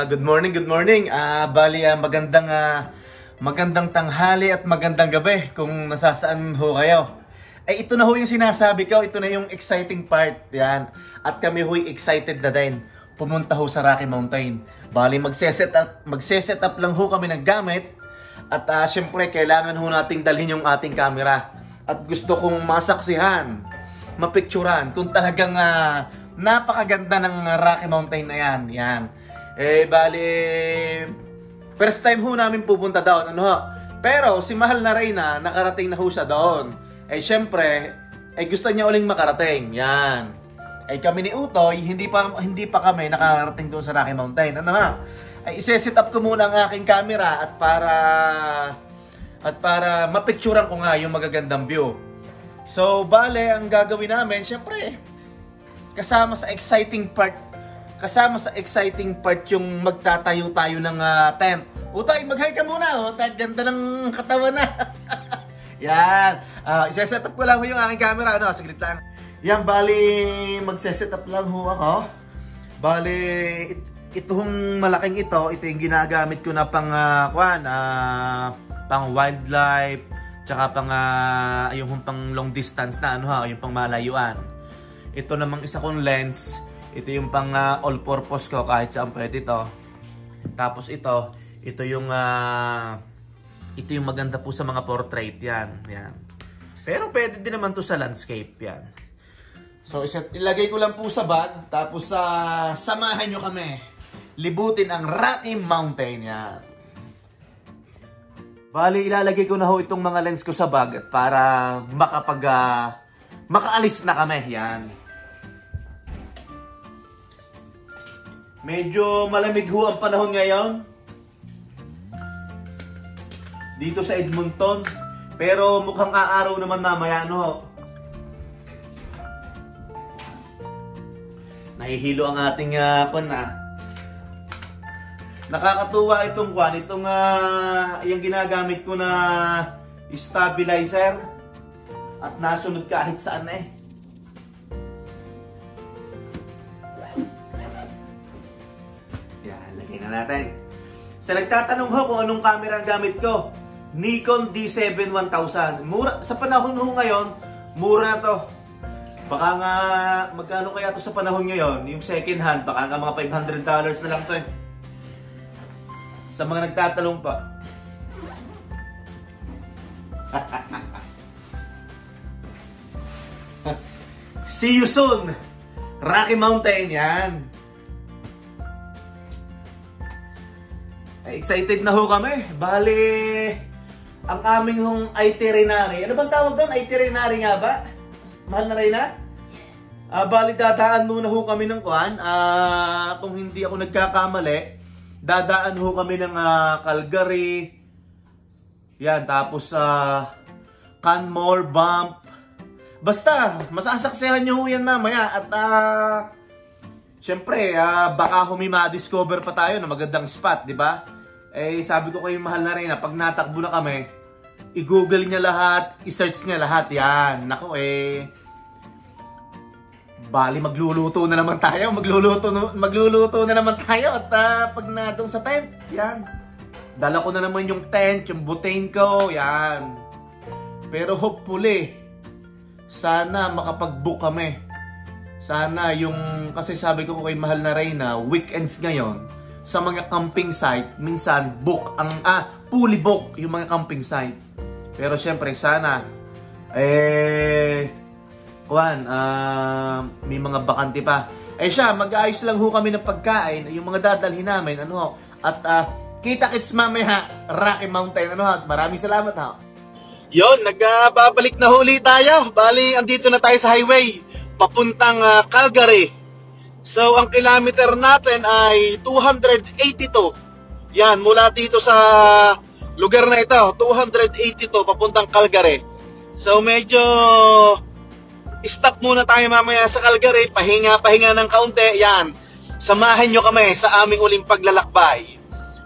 Good morning, good morning. Magandang tanghali at magandang gabi kung nasasaan ho kayo. Ito na ho yung sinasabi ko, ito na yung exciting part. Yan. At kami ho'y excited na din. Pumunta ho sa Rocky Mountain. Bali, magse-set up lang ho kami ng gamit. At syempre, kailangan ho nating dalhin yung ating camera. At gusto kong masaksihan, mapicturan kung talagang napakaganda ng Rocky Mountain na yan. Yan. Bali, first time ho namin pupunta doon. Pero si Mahal na Reyna, nakarating na ho siya doon. Syempre, gusto niya uling makarating. Yan. Kami ni Utoy, hindi pa kami nakarating doon sa Rocky Mountain. Ise-set up ko muna ang aking camera at para mapicturan ko nga yung magagandang view. So, bale, ang gagawin namin, syempre, kasama sa exciting part yung magtatayo tayo ng tent. Utoy, mag-hi ka muna. Ganda ng katawan na. Yan. Isa-set up ko lang ho yung aking camera. Saglit lang. Yan, bali, magse-set up lang ho ako. Bali, itong malaking ito yung ginagamit ko na pang wildlife, tsaka yung pang long distance na yung pang malayuan. Ito namang isa kong lens, ito yung pang all-purpose ko kahit saan pwede ito. Tapos ito yung maganda po sa mga portrait, yan. Pero pwede din naman to sa landscape, yan. So ilagay ko lang po sa bag, tapos samahan nyo kami libutin ang Rocky Mountain, yan. Bali, ilalagay ko na ho itong mga lens ko sa bag para makaalis na kami, yan. Medyo malamig ho ang panahon ngayon dito sa Edmonton, pero mukhang aaraw naman mamaya, Nahihilo ang ating Nakakatuwa itong yung ginagamit ko na stabilizer at nasunod kahit saan Yan, lagyan na natin. Sa nagtatanong ho kung anong camera ang gamit ko, Nikon D7-1000. Mura, sa panahon ho ngayon, mura na to. Baka nga, magkano kaya to sa panahon ngayon? Yung second hand, baka nga mga $500 na lang to Sa mga nagtatanong pa. See you soon! Rocky Mountain, yan. Excited na ho kami. Bali, ang aming hong itinerary. Ano bang tawag doon? Itinerary nga ba? Mahal na Reyna? Bali, dadaan muna ho kami ng kung hindi ako nagkakamali, dadaan ho kami ng Calgary. Yan, tapos Canmore, Banff. Basta, masasaksihan nyo ho yan mamaya. At syempre, baka ma-discover pa tayo na magandang spot, di ba? Sabi ko kayo, Mahal na Reyna, pag natakbo na kami, i-google niya lahat, i-search niya lahat. Yan, nako bali, magluluto na naman tayo. Magluluto na naman tayo. At pag natong sa tent, yan. Dala ko na naman yung tent, yung butane ko, yan. Pero hopefully, sana makapag-book kami. Sana kasi sabi ko kay Mahal na Reyna, weekends ngayon, sa mga camping site, minsan fully book yung mga camping site. Pero syempre, sana, may mga bakante pa. Mag-aayos lang ho kami ng pagkain, yung mga dadalhin namin, at kita-kits mamaya, Rocky Mountain, maraming salamat, Yon, nagbabalik na huli tayo. Bali, andito na tayo sa highway, papuntang Calgary. So, ang kilometer natin ay 282. Yan, mula dito sa lugar na ito, 282 papuntang Calgary. So, medyo stop muna tayo mamaya sa Calgary, pahinga ng kaunti. Yan, samahan nyo kami sa aming uling paglalakbay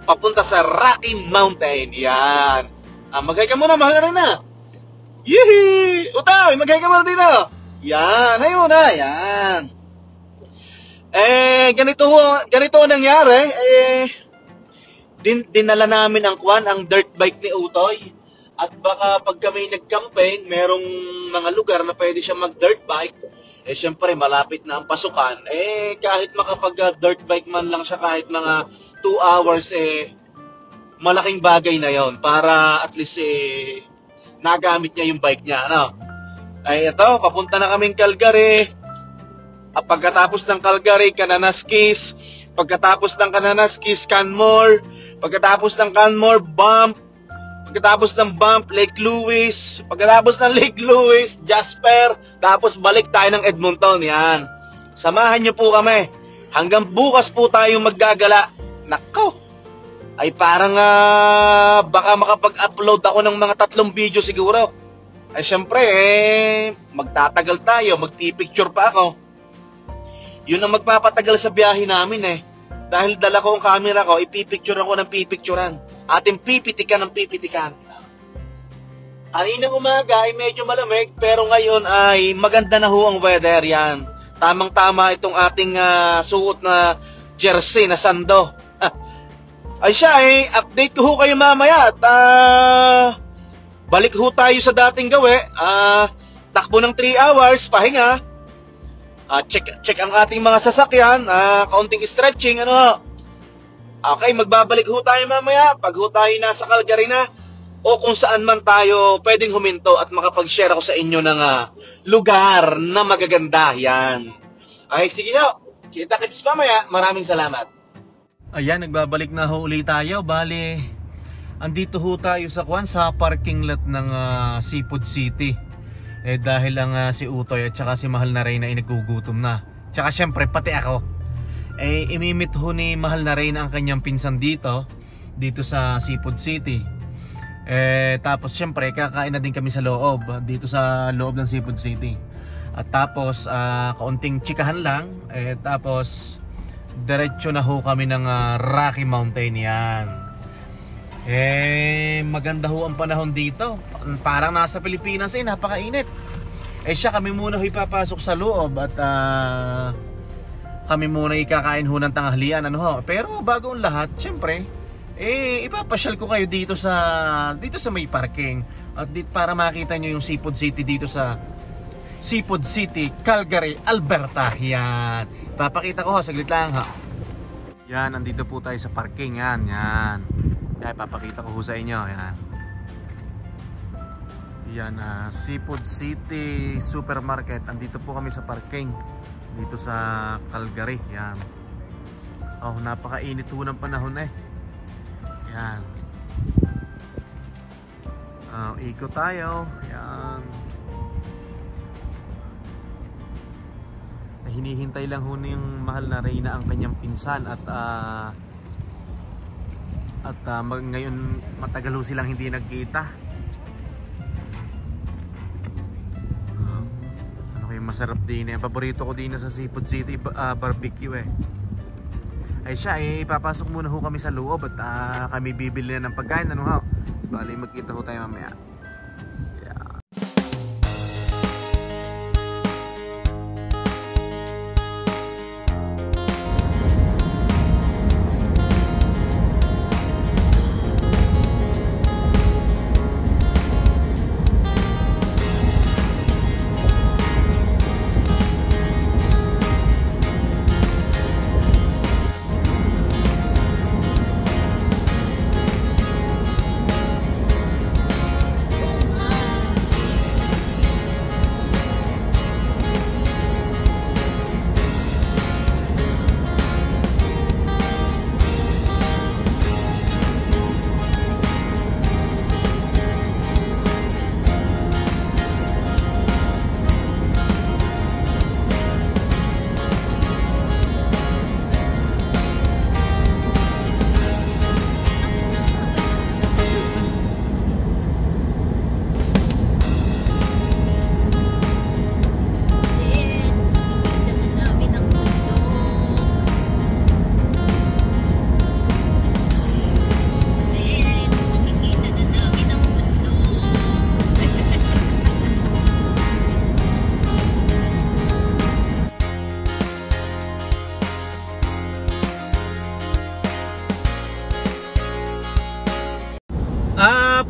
papunta sa Rocky Mountain. Yan. Mag-hi ka muna, Mahal na Reyna. Yee! Utoy, mag-hi ka muna dito. Yan, hi muna, yan. Ganito ang nangyari. Dinala namin ang dirt bike ni Utoy. At baka pag kami nag-camping, merong mga lugar na pwede siya mag-dirt bike. Syempre, malapit na ang pasukan. Kahit makapag-dirt bike man lang siya kahit mga 2 hours, malaking bagay na yon para at least, nagamit niya yung bike niya, ano? Ito, papunta na kaming Calgary. Pagkatapos ng Calgary, Kananaskis. Pagkatapos ng Kananaskis, Canmore. Pagkatapos ng Canmore, Banff. Pagkatapos ng Banff, Lake Louise. Pagkatapos ng Lake Louise, Jasper. Tapos balik tayo ng Edmonton. Yan. Samahan niyo po kami. Hanggang bukas po tayo maggagala. Nako. Ay parang baka makapag-upload ako ng mga 3 video siguro. Syempre, magtatagal tayo. Magpipicture pa ako. Yun ang magpapatagal sa biyahe namin Dahil dala ko ang camera ko, ipipicture ako ng pipicturan. Ating pipitikan ng pipitikan. Kaninang umaga ay medyo malamig, pero ngayon ay maganda na ho ang weather yan. Tamang-tama itong ating suot na jersey na sando. Ay siya update ko ho kayo mamaya. At balik ho tayo sa dating gawi. Takbo ng 3 hours, pahinga. Check ang ating mga sasakyan, kaunting stretching, ano. Okay, magbabalik ho tayo mamaya pag ho tayo nasa Calgary na o kung saan man tayo pwedeng huminto at makapag-share ako sa inyo ng lugar na magaganda. Yan. Okay, sige ho. Kita-kits mamaya. Maraming salamat. Ayan, nagbabalik na ho ulit tayo. Bali, andito ho tayo sa parking lot ng Seafood City. Dahil lang si Utoy at saka si Mahal na Reyna ay nagugutom na. Tsaka syempre pati ako. Imimit ho ni Mahal na Reyna ang kanyang pinsan dito sa Seafood City. Tapos syempre kakain na din kami sa loob, dito sa loob ng Seafood City. At tapos kaunting chikahan lang. Tapos diretso na ho kami ng Rocky Mountain. Yan. Maganda ho ang panahon dito. Parang nasa Pilipinas napakainit. Siya kami muna ho ipapasok sa loob at kami muna ikakain ho ng tanghalian, ano ho. Pero bago ang lahat, syempre, ipapasyal ko kayo dito sa may parking at para makita nyo yung Seafood City dito sa Seafood City, Calgary, Alberta. Yan. Papakita ko ho, saglit lang ha. Yan, nandito po tayo sa parking. Yan. Papakita ko sa inyo. Yan, Seafood City Supermarket. Andito po kami sa parking dito sa Calgary. Yan. Napakainit po ng panahon Yan. Ikot tayo. Yan. Hinihintay lang ho yung Mahal na Reyna ang kanyang pinsan at ngayon matagal ho silang hindi nagkita. Ano kayong masarap din ang paborito ko din sa Seafood City, barbecue siya ipapasok muna ho kami sa loob at kami bibili na ng pagkain, ano ho. Bali magkita ho tayo mamaya.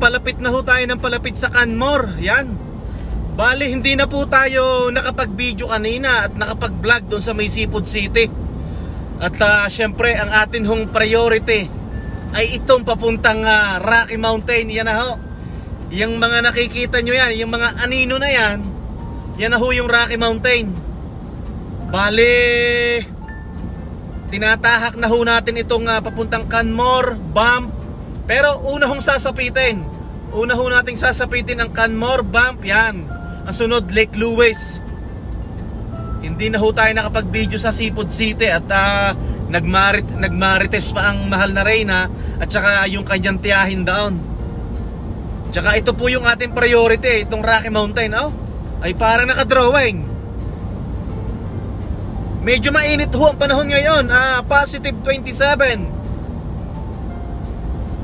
palapit na ho tayo ng palapit sa Canmore. Yan. Bali, hindi na po tayo nakapag-video kanina at nakapag-vlog doon sa may Seafood City. At syempre, ang atin hong priority ay itong papuntang Rocky Mountain. Yan na ho. Yung mga nakikita nyo yan, yung mga anino na yan, yan na ho yung Rocky Mountain. Bali, tinatahak na ho natin itong papuntang Canmore, Banff. Pero una hong sasapitin. Una ho nating sasapitin ang Canmore, Banff. Yan. Ang sunod, Lake Louise. Hindi na ho tayo nakapag-video sa Seafood City. At nagmarites pa ang mahal na Reyna. At saka yung kanyang tiyahin doon. Tsaka ito po yung ating priority. Itong Rocky Mountain. Ay parang nakadrawing. Medyo mainit ho ang panahon ngayon. Positive 27.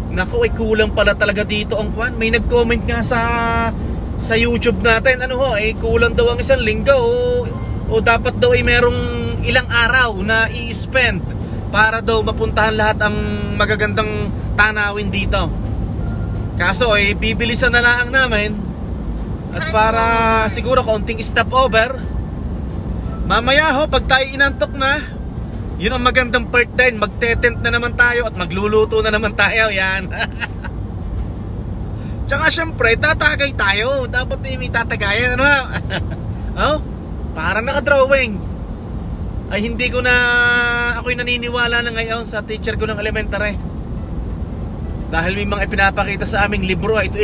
Naku, ay kulang pala talaga dito ang kwan. May nag-comment nga sa YouTube natin. Ano ho, ay kulang daw ang isang linggo o dapat daw ay merong ilang araw na i-spend para daw mapuntahan lahat ang magagandang tanawin dito. Kaso ay bibilisan na lang namin. At para siguro kaunting stopover. Mamaya ho, pag tayo inantok na, yun ang magandang part din. Magte-tent na naman tayo at magluluto na naman tayo. Yan. Tsaka syempre, tatagay tayo. Dapat may tatagayan. Ano ha? Parang nakadrawing. Ay hindi ko na, ako'y naniniwala na ngayon sa teacher ko ng elementary. Dahil may mga ipinapakita sa aming libro. Ito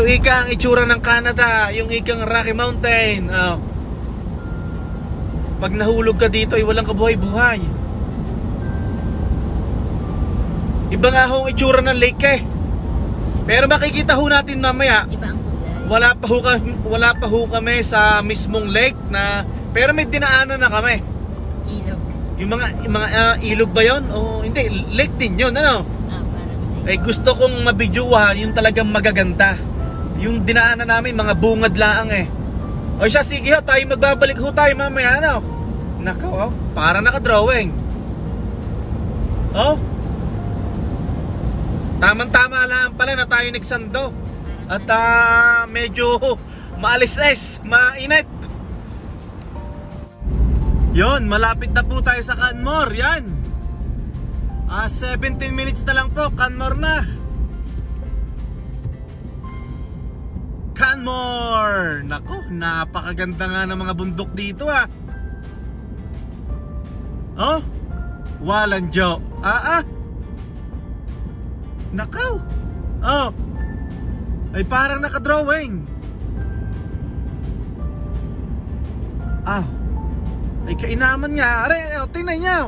ika ang itsura ng Canada. Yung ikang Rocky Mountain. Pag nahulog ka dito ay walang kabuhay-buhay. Iba nga ho ang itsura ng lake Pero makikita ho natin mamaya. Iba ang kulay. Wala pa ho kami sa mismong lake na, pero may dinaanan na kami. Ilog. Yung mga ilog ba yun? O hindi, lake din yun, ano? Parang lake. Ay gusto kong mabidyuhan yung talagang magaganda. Yung dinaanan namin, mga bungad laang O siya, sige ho, tayo magbabalik ho tayo mamaya, ano? Nako, para nakadrawing. Tamang-tama lang pala na tayo nagsando. At medyo maalis-is, mainit. Yon, malapit na po tayo sa Canmore, yan. 17 minutes na lang po, Canmore na. Canmore! Nako, napakaganda nga ng mga bundok dito Walanjo. Nakaw. Ay parang nakadrawing. Ay kainaman nga. Are, tingnan niyo.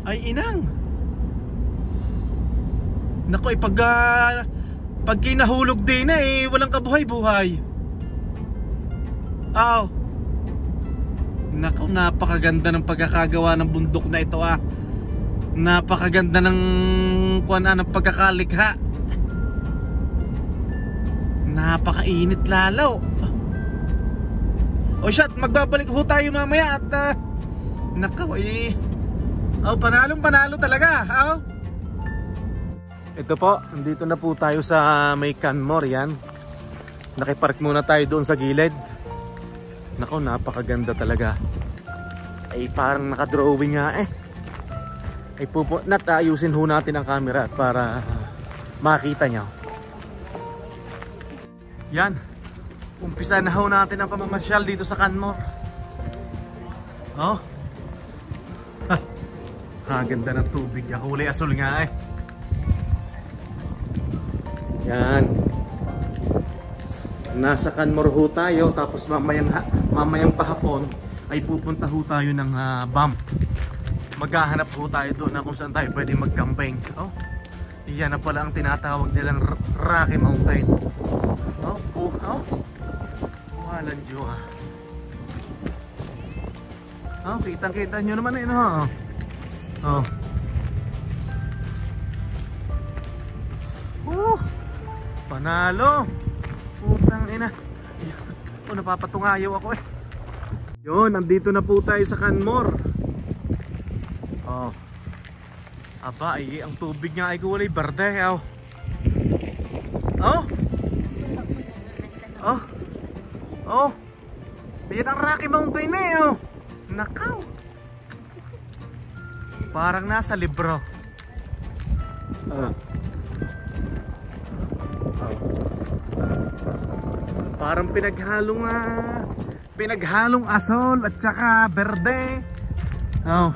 Ay inang. Nako, pag kinahulog din walang kabuhay-buhay. Nako, napakaganda ng pagkakagawa ng bundok na ito Napakaganda ng ng pagkakalikha. Napakainit lalaw. Shot, magbabalik ho tayo mamaya at nako, panalong-panalo talaga. Ito po, nandito na po tayo sa may Canmore, yan. Nakipark muna tayo doon sa gilid. Nako, napakaganda talaga. Ay parang nakadrawing nga Ay ayusin ho natin ang camera para makita nyo. Yan. Umpisa na ho natin ang pamamasyal dito sa Canmore. Ganda ng tubig. Kulay asul nga Yan. Nasa Canmore ho tayo. Tapos mamayang pahapon ay pupunta ho tayo ng Banff. Maghahanap ho tayo doon na kung saan tayo pwede mag-camping. Iyan na pala ang tinatawag nilang Rocky Mountain. Walanjo kitang-kita nyo naman panalo. Putang ina. Napapatungayaw ako Yun, nandito na po tayo sa Canmore. Aba, ang tubig nga ay kulay berde. Oh. Oh. Oh. Yan ang Rocky Mountain na eh. Oh. Nakaw. Parang nasa libro. Parang pinaghalong asol at saka berde. Oh.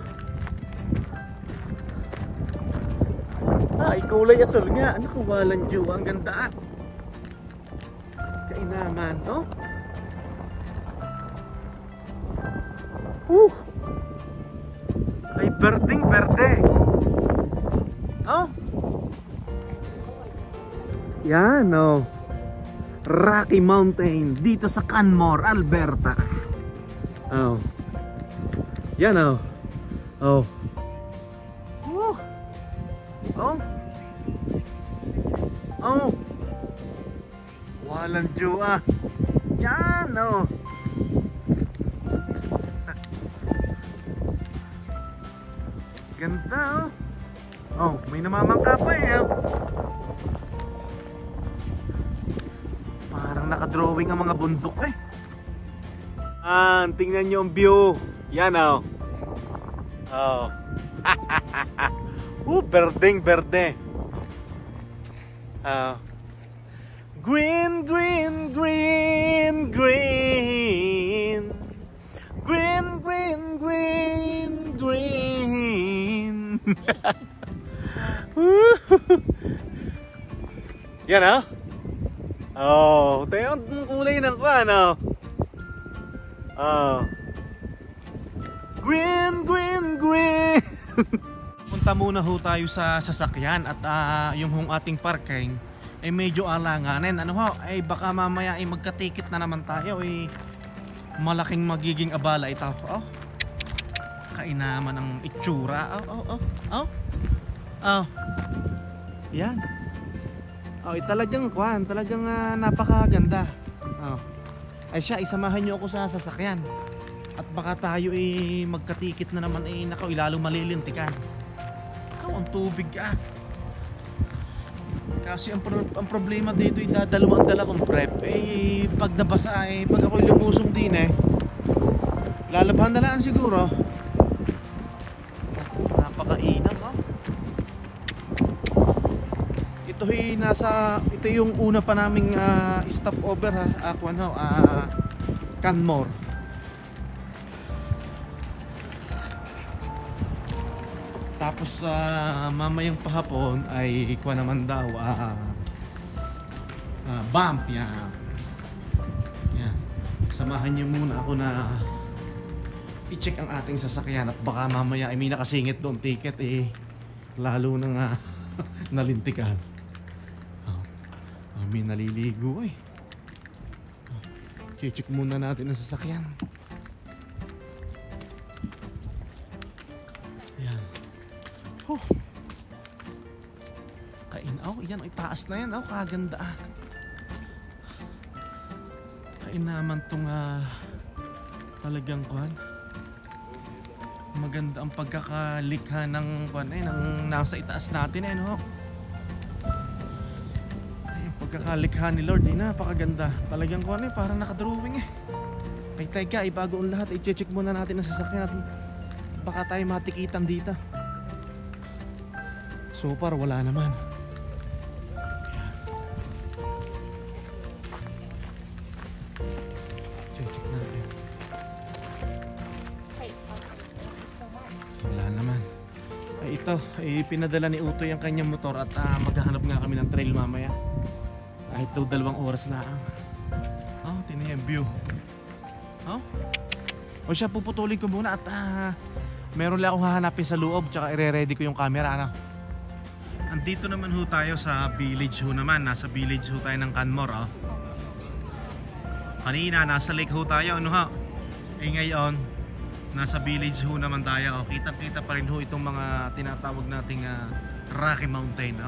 Ay, kulay asol nga. Ano ko, walang Diyo. Ang ganda. Kainaman, no? Ay, berdeng berde. Oh. Yan, oh. Rocky Mountain dito sa Canmore, Alberta. Oh. Yan, oh. Oh. Oh. Oh. Walang Diyo ah. Yan, oh. Ganda, oh. Oh, may namamangka pa eh, oh. Parang nakadrawing ang mga bundok eh. Tingnan nyo ang view. Yan, oh. Oh. Berdeng berde. Green, green, green, green. Green, green, green, green. Yan, oh. Oh, ito yung kulay ng ano. Oh. Green, green, green. Punta muna ho tayo sa sasakyan at yung ating parking ay medyo alanganin. Ano ho, ay baka mamaya ay magkatikit na naman tayo ay malaking magiging abala ito. Oh. Kainaman ng itsura. Oh. Yan. Oh, talagang napakaganda. Oh. Ay siya, isamahan niyo ako sa sasakyan. At baka tayo magkatikit na naman nakaw, lalo malilintikan. Ikaw ang tubig ah. Kasi ang problema dito dadalawang dala kong prep. Pag nabasa pag ako'y lumusong din lalabhan na lang siguro. Napakainam oh. Ito yung una pa naming stopover Canmore. Tapos mamayang pahapon ay naman daw bump yan. Samahan niyo muna ako na i-check ang ating sasakyan at baka mamaya may nakasingit doon ticket lalo nang nalintikan. May naliligo check muna natin ang sasakyan. Yan. Yan ay taas na yan. Kaganda kainaman tong talagang maganda ang pagkakalikha ng ng nasa itaas natin no? Pagkakalikha ni Lord napakaganda talagang parang nakadrawing ay teka bago ang lahat i-check muna natin ang sasakyan natin baka tayo matikitan dito. So far wala naman. Check natin. Wala naman. Ito pinadala ni Utoy ang kanyang motor at maghahanap nga kami ng trail mamaya. Kahit 2 oras na tingnan yung view. O siya, puputulin ko muna at meron lang akong hahanapin sa loob tsaka i-ready ko yung camera Andito naman ho tayo sa village ho naman. Nasa village ho tayo ng Canmore Kanina nasa lake ho tayo ngayon nasa village ho naman tayo Kita-kita pa rin ho itong mga tinatawag nating Rocky Mountain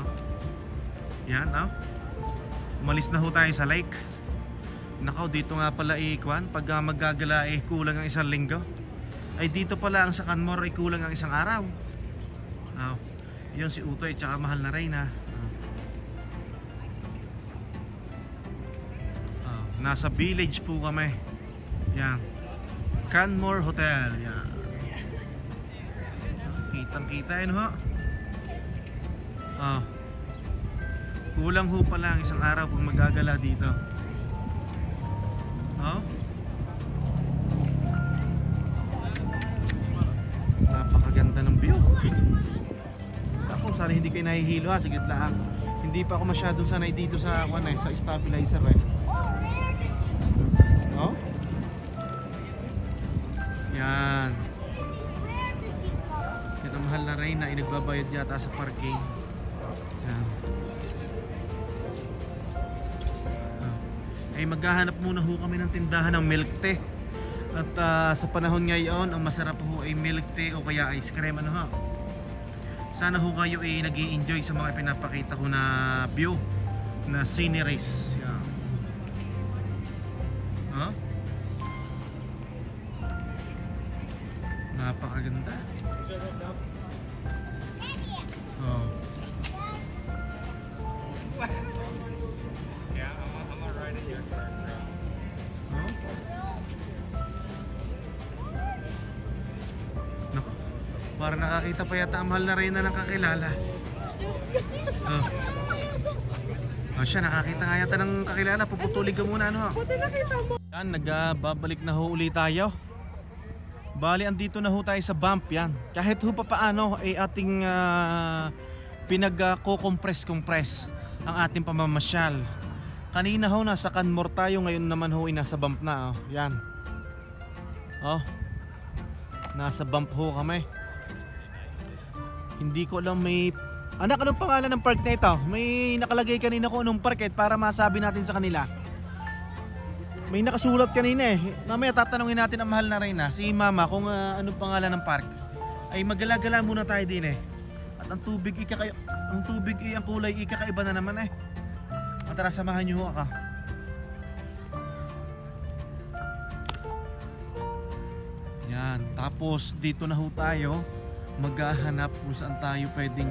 Yan umalis na ho tayo sa lake. Nakaw, dito nga pala pag maggagala kulang ang isang linggo. Ay dito pala ang sa Canmore kulang ang isang araw. Yun si Utoy tsaka mahal na Reyna. Nasa village po kami. Yan. Canmore Hotel. Yan. Kitang-kita yun ho. Oh. Kulang ho pa lang isang araw kung magagala dito. Oh. Napakaganda ng view. Ako sana hindi kayo nahihilo ha, sigit lang. Hindi pa ako masyadong sanay dito sa sa stabilizer eh. Oh. Yan. Ito mahal na Reyna ay nagbabayad yata sa parking. Yan. Ay maghahanap muna ho kami ng tindahan ng milk tea. At sa panahon ngayon, ang masarap ho ay milk tea o kaya ice cream ano ho. Sana ho kayo ay nag-i-enjoy sa mga pinapakita ko na view na sceneries. Yan. Huh? Napakaganda. Oh. Para nakakita pa yata ang mahal na Reyna ng kakilala. Oh. Oh, siya nakakita nga yata ng kakilala. Puputulig ka muna ano. Yan, nagbabalik na ho ulit tayo. Bali, andito na ho tayo sa bump yan. Kahit ho pa paano ay ating pinag-compress ang ating pamamasyal. Kanina ho nasa Canmore tayo, ngayon naman ho ay nasa bump na. Oh. Yan. Oh. Nasa bump ho kami. Hindi ko alam may... Anak, anong pangalan ng park na ito? May nakalagay kanina ko anong park para masabi natin sa kanila. May nakasulat kanina eh. Mamaya tatanungin natin ang mahal na Reyna, si Mama, kung anong pangalan ng park. Ay magala-gala muna tayo din eh. At ang tubig ang kulay ikakaiba na naman eh. At tara, samahan niyo ako. Yan, tapos dito na ho tayo. Maghahanap kung saan tayo pwedeng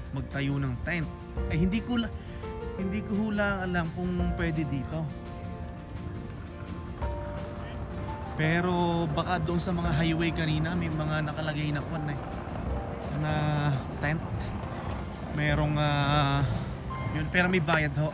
magtayo ng tent. Eh hindi ko lang alam kung pwede dito. Pero baka doon sa mga highway kanina may mga nakalagay na na tent. Merong yun, pero may bayad ho.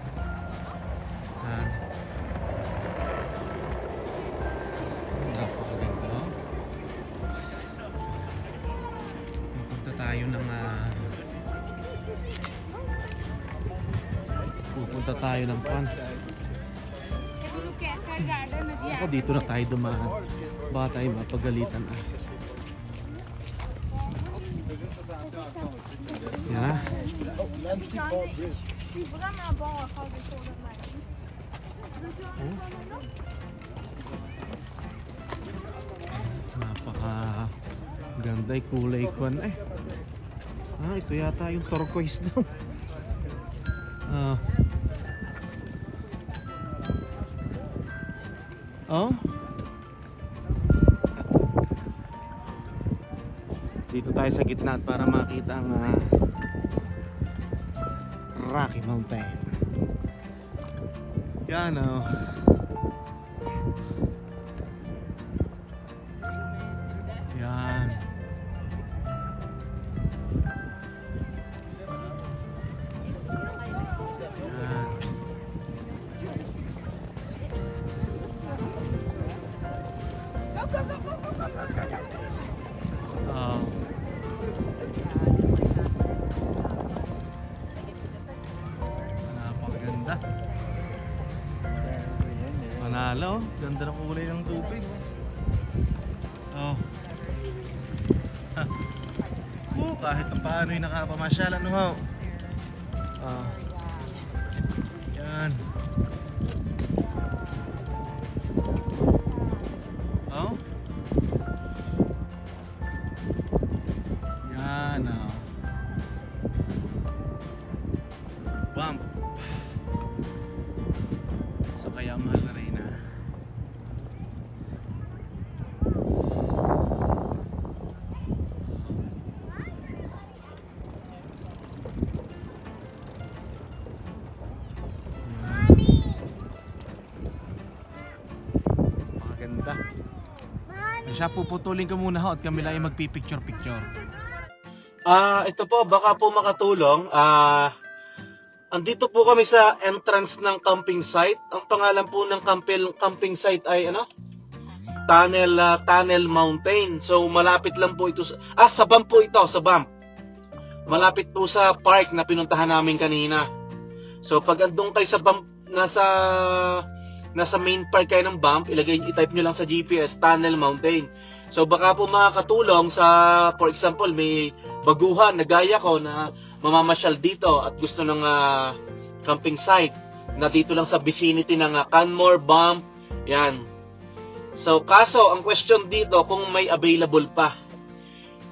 Pupunta tayo ng pan. Ako dito na tayo dumaan. Baka tayo mapagalitan ah. Yan. Napaka ganda yung kulay kwan eh. Ito yata yung turquoise daw. Oh. Dito tayo sa gitna para makita ang Rocky Mountain. Yan oh. Yan. Napakaganda. Manalo, ganda ng kulay ng tubig. Oh. Kahit pa paano yung nakapamasyal ano ho. Yan. Oh. Yan oh. Bump. So kaya mahal na Reyna. siya. Puputulin ko muna ho at kami lang ay magpipicture-picture. Ito po, baka po makatulong. Andito po kami sa entrance ng camping site. Ang pangalan po ng camping site ay ano? Tunnel Mountain. So malapit lang po ito sa bump po ito, sa bump. Malapit po sa park na pinuntahan namin kanina. So pag andun kayo sa bump, nasa main park kayo ng bump, i-type nyo lang sa GPS, Tunnel Mountain. So baka po makakatulong sa, for example, may baguhan na gaya ko na mamamasyal dito at gusto ng camping site na dito lang sa vicinity ng Canmore Bump. Yan. So kaso, ang question dito kung may available pa.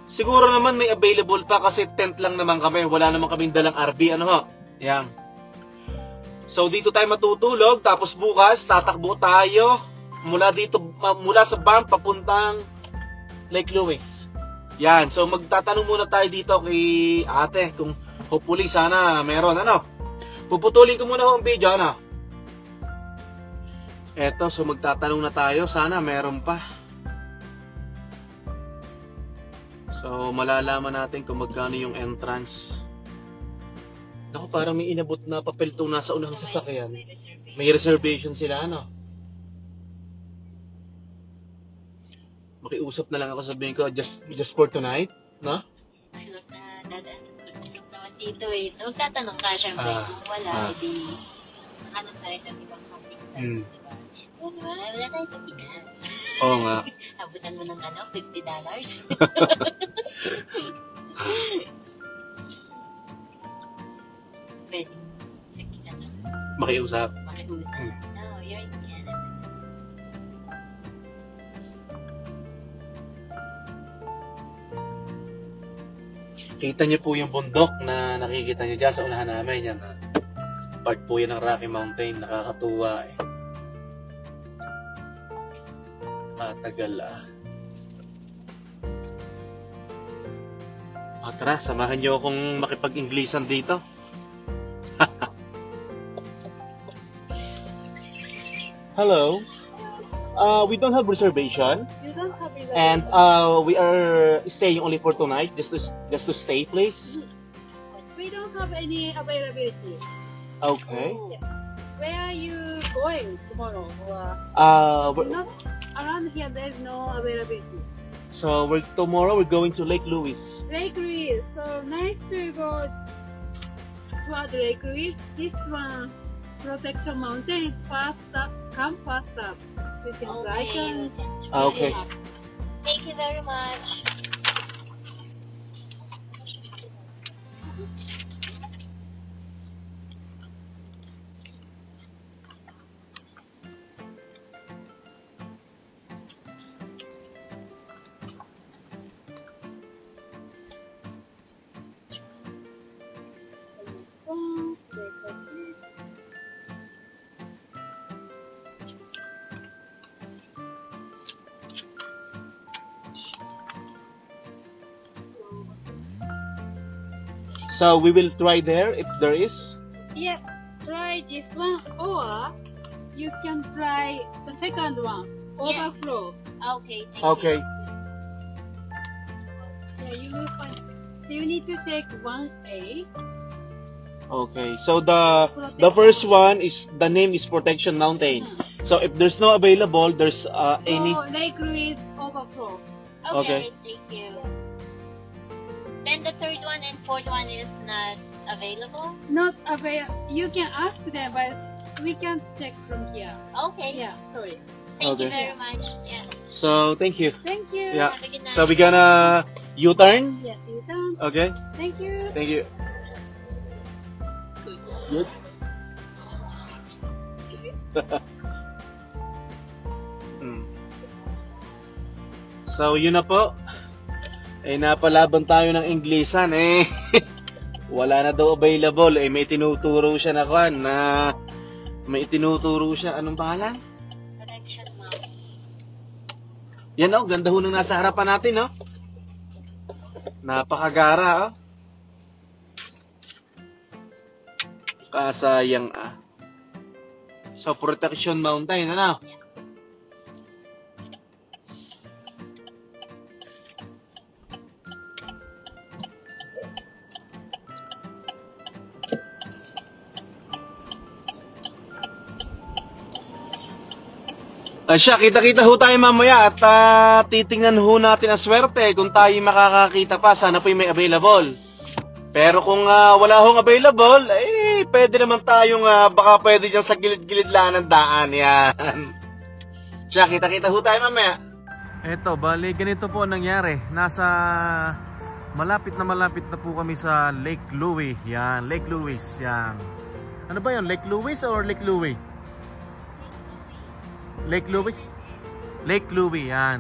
Siguro naman may available pa kasi tent lang naman kami. Wala naman kaming dalang RV. Ano ho? Yan. So dito tayo matutulog. Tapos bukas, tatakbo tayo mula dito, mula sa bump papuntang Lake Louise. Yan. So magtatanong muna tayo dito kay ate kung hopefully sana meron. Ano? Puputulin ko muna ang video. Ano? Eto. So magtatanong na tayo. Sana meron pa. So malalaman natin kung magkano yung entrance. Ako parang may inabot na papel itong nasa unang sasakyan. May reservation sila. Ano? Makiusap na lang ako, sabihin ko, just for tonight, no? Dadaan sa pag-usap naman dito eh. Magtatanong ka, syempre. Kung wala, edi hanap tayo ng ibang camping sites, diba? Wala tayo sa Pinas. Oo nga. Abutan mo ng ano, $50. Pwedeng sa Canada. Makiusap. Makiusap. No, you're in Canada. Kita niyo po yung bundok na nakikita niyo dyan sa unahan namin. Yan, part po yan ng Rocky Mountain. Nakakatuwa eh. Matagal tara, samahan niyo akong makipag-Inglesan dito. Hello. We don't have reservation. You don't have it. And we are staying only for tonight, just to stay, please. We don't have any availability. Okay. Where are you going tomorrow? We're- Not around here. There is no availability. So tomorrow we're going to Lake Louise. Lake Louise. So nice to go toward Lake Louise. This one, Protection Mountain, is faster. Come faster. You can ride Okay, on. we can try Okay. it. Thank you very much. So we will try there if there is. Yeah, try this one, or you can try the second one, Yeah. overflow. Okay, thank Okay. Yeah, you will find. So you need to take 1A. Okay. So the first one is, the name is Protection Mountain. So if there's no available, there's any. Oh, Lake Louise overflow. you. Okay. Thank you. Then the third one and fourth one is not available? Not available. You can ask them, but we can't check from here. Okay. Yeah, sorry. Thank you Okay. very much. Yeah. So thank you. Thank you. Yeah. Have a good night. So we gonna U-turn. Yes, you done. Okay. Thank you. Thank you. Good. So yun na po. Napalaban tayo ng Inglesan wala na daw available. May tinuturo siya na anong pangalan? Protection Mountain. Yan ganda ho nung nasa harapan natin napakagara kasayang So Protection Mountain Siya, kita-kita ho tayo mamaya at titingnan ho natin ang swerte kung tayo makakakita pa. Sana po may available. Pero kung wala hong available, eh, pwede naman tayong baka pwede dyan sa gilid-gilid lang ng daan. Yan. Siya, kita-kita ho tayo mamaya. Eto, bali ganito po ang nangyari. Malapit na po kami sa Lake Louie. Yan, Lake Louie. Yan. Ano ba yun? Lake Louie or Lake Louie? Lake Louie? Lake Louie, yan.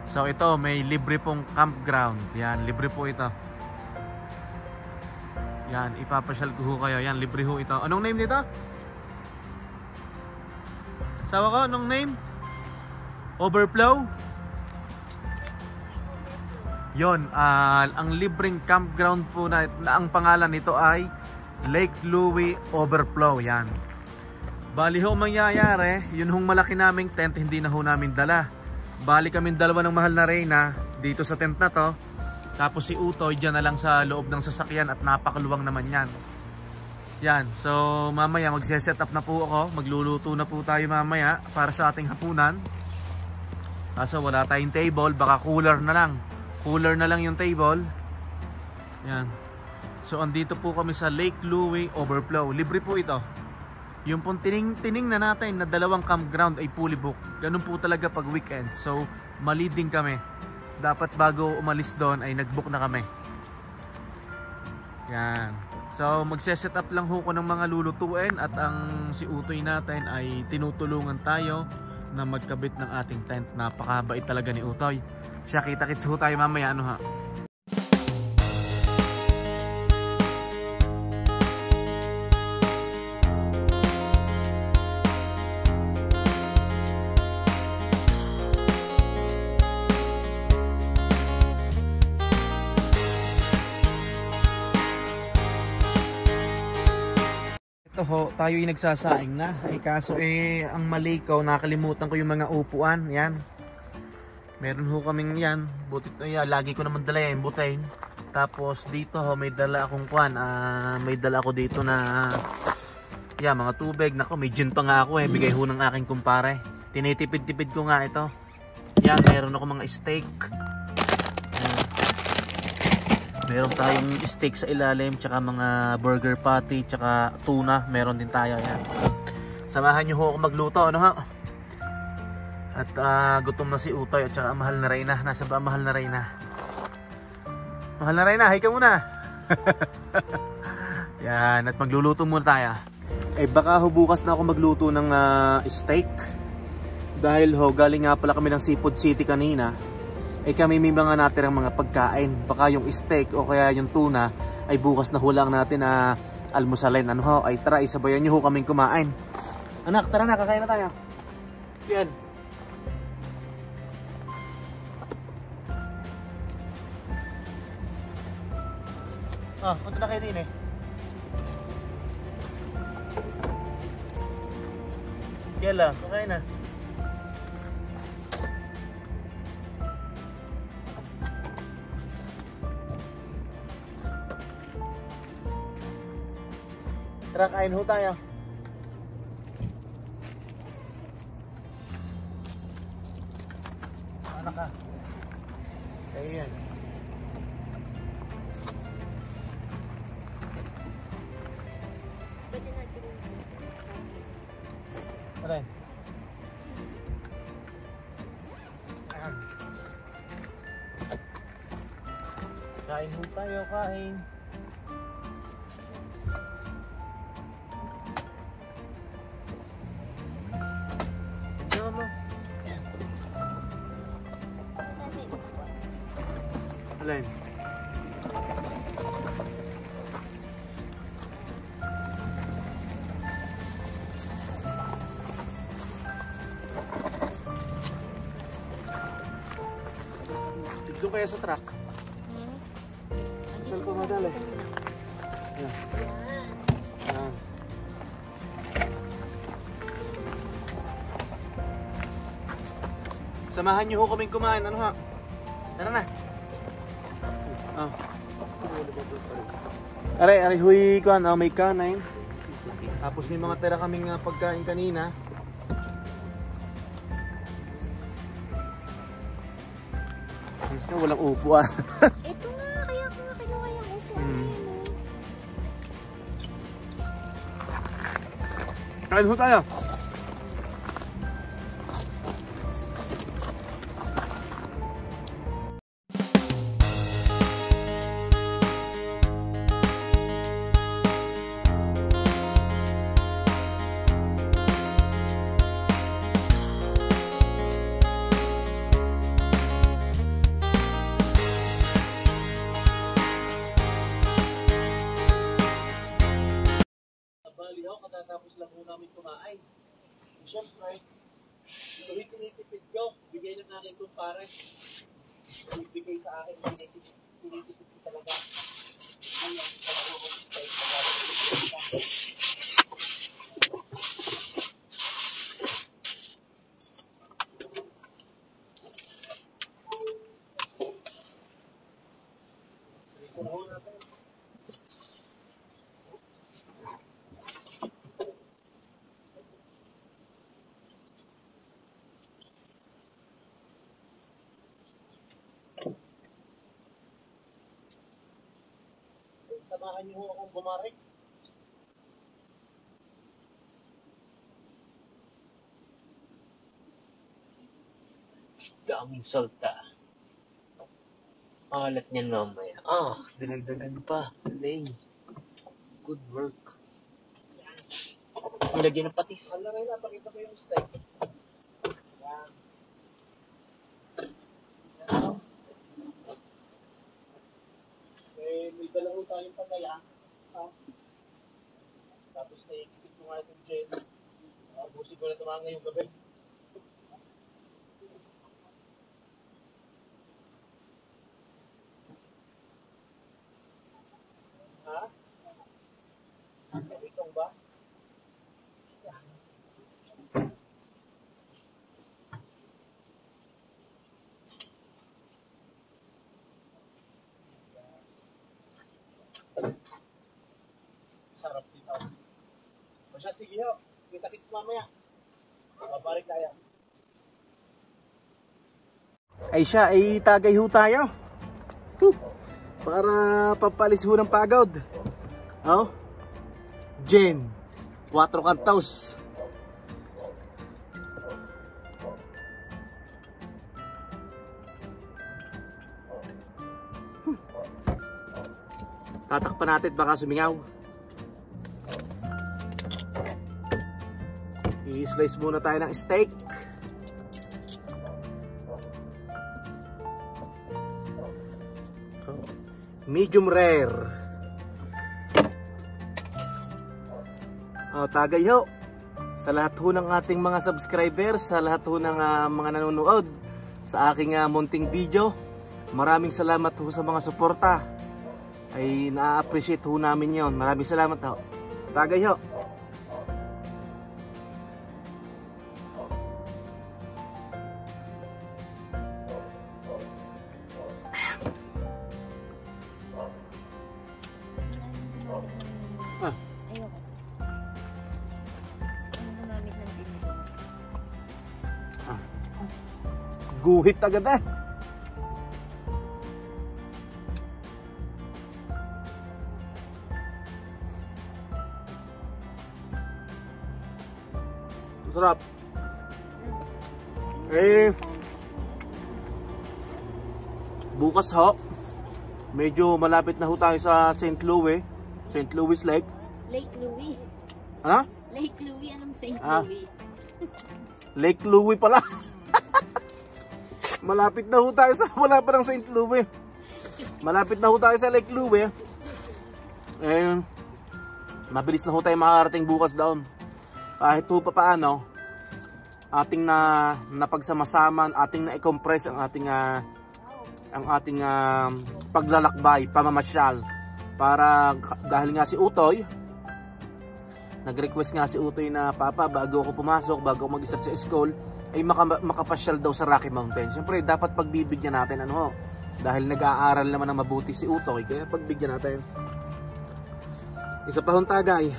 So ito, may libre pong campground. Yan, libre po ito. Yan, ipapasyal ko ho kayo. Yan, libre ho ito. Anong name nito? Sawa ko, anong name? Overflow? Yon, ang libreng campground po na ang pangalan nito ay Lake Louie Overflow. Yan. Bali ho mangyayari, yun hong malaki naming tent, hindi na ho namin dala. Bali kaming dalawa ng mahal na Reyna dito sa tent na to. Tapos si Utoy dyan na lang sa loob ng sasakyan at napakaluwang naman yan. Yan, so mamaya magse-set up na po ako. Magluluto na po tayo mamaya para sa ating hapunan. Kaso wala tayong table, baka cooler na lang. Cooler na lang yung table. Yan. So andito po kami sa Lake Louie Overflow. Libre po ito. Yung pong tining na natin na dalawang campground ay fully booked. Ganun po talaga pag weekend. So mali din kami. Dapat bago umalis doon ay nag-book na kami. Yan. So magse-set up lang ho ko ng mga lulutuin. At ang si Utoy natin ay tinutulungan tayo na magkabit ng ating tent. Napakabait talaga ni Utoy. Siya, kita-kits ho tayo mamaya. Ano ha? Ito ho, tayo yung nagsasaing na. Ay kaso ang mali ko, nakalimutan ko yung mga upuan. Yan. Meron ho kaming yan. Butit, lagi ko naman dala yan, butayin. Tapos dito ho, may dala akong kwan. May dala ako dito na mga tubig. Nako, may gin pa nga ako bigay ho ng aking kumpare. Tinitipid-tipid ko nga ito. Yan, meron ako mga steak. Meron tayong steak sa ilalim, tsaka mga burger patty, tsaka tuna, meron din tayo. Yan. Samahan nyo ho ako magluto, ano ha? At gutom na si Utoy at tsaka mahal na Reyna. Nasa ba mahal na Reyna? Mahal na Reyna, hi ka muna! Yan, at magluluto muna tayo. Baka ho bukas na ako magluto ng steak. Dahil ho, galing nga pala kami ng Seafood City kanina. Kami may mga natirang mga pagkain. Baka yung steak o kaya yung tuna ay bukas na hulang natin na almusalin. Ano ho? Ay tara, isabayan nyo ho kaming kumain. Anak, tara na, kakain na tayo. Yan. Punta na kayo din Yala, kakain na. Tara, kain ho tayo. Anak ka. Sa'yo yan. Tara. Kain ho tayo, kain. Alin? Doon kayo sa truck. Saan ko madali? Yan. Yan. Samahan niyo ho kaming kumain. Ano ha? Tara na. Aray huy kuan, may kanin. Tapos may mga tira kaming pagkain kanina. Yung walang upuan. Ito nga, kaya ko nga kinuha yung upuan. Kain ho tayo. Katatapos lang po namin kumain. Siyempre, ito tinitipid ko. Bigay ng aking kumpare. Bigay sa akin, tinitipid ko talaga. Ayan, samahan niyo akong bumarik. Daming salta. Alat niyan mamaya. Dinagdagan pa. Galing. Good work. Nilagyan ng patis. Ano rin, napakita ko yung steak. Yan. May dalawa tayong pataya. Tapos naikipit ko nga itong jelly. Busin ko na tumanga ngayong gabi. Ha? Itong ba? Sarap dito. O siya, sige ho. Kita-kits mamaya. Mabarik tayo. Ay siya, ay tagay ho tayo. Para pampalis ho ng pagod. Oh. Jen. 4 cantos. Tatakpan natin baka sumingaw. I-slice muna tayo ng steak. Medium rare. Tagay ho sa lahat ho ng ating mga subscribers, sa lahat ho ng mga nanonood sa aking munting video. Maraming salamat ho sa mga suporta. Ay na-appreciate ho namin yon. Maraming salamat ho. Tagay ho. Ayoko. Ano gumamit ng pinito? Guhit agad eh. Sarap. Bukas ho, medyo malapit na ho tayo sa St. Louis Lake. Lake Louis. Ano? Lake Louis, anong St. Ah. Louis? Lake Louis pala. Malapit na ho tayo sa, wala pa ng St. Louis. Malapit na ho tayo sa Lake Louis. Mabilis na ho tayo makakarating bukas doon. Kahit ho pa paano, ating napagsama-sama, ating na-compress ang ating paglalakbay, pamamasyal. Para dahil nga si Utoy, nag-request nga si Utoy na, Papa, bago ako pumasok, bago ako mag-start sa school, ay makapasyal daw sa Rocky Mountain. Siyempre, dapat pagbibigyan natin dahil nag-aaral naman ng mabuti si Utoy, kaya pagbigyan natin. Isa pa hong tagay.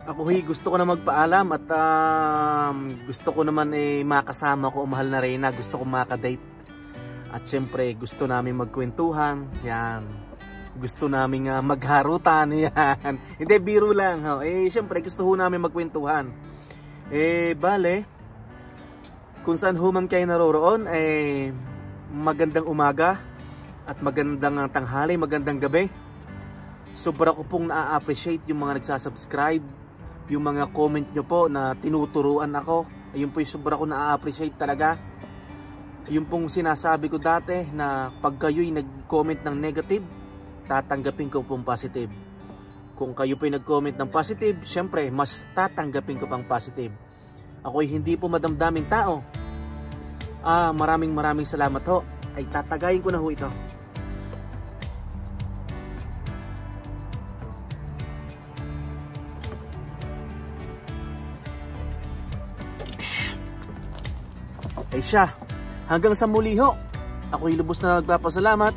Ako gusto ko na magpaalam at gusto ko naman makasama ko ang mahal na Reyna. Gusto ko makadate. At syempre gusto namin magkwentuhan. Yan. Gusto namin magharutan. Yan. Hindi, biro lang. Syempre gusto ho namin magkwentuhan. Bale, kung saan ho man kayo naroroon, magandang umaga at magandang tanghali, magandang gabi. Sobra ko pong na-appreciate yung mga nagsasubscribe, yung mga comment nyo po na tinuturuan ako. Ayun po yung sobra ko na-appreciate talaga. Yung pong sinasabi ko dati na pag kayo'y nag-comment ng negative, tatanggapin ko pong positive. Kung kayo po'y nag-comment ng positive, syempre mas tatanggapin ko pang positive. Ako'y hindi po madamdaming tao. Maraming salamat ho. Ay tatagayin ko na ho ito. Ay siya, hanggang sa muli ho. Ako'y lubos na nagpapasalamat.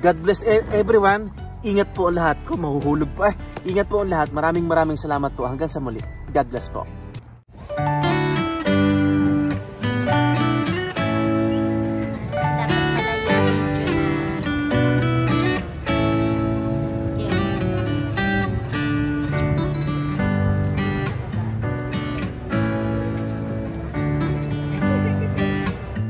God bless everyone. Ingat po ang lahat. Kung mahuhulog pa, ingat po ang lahat. Maraming salamat po. Hanggang sa muli. God bless po.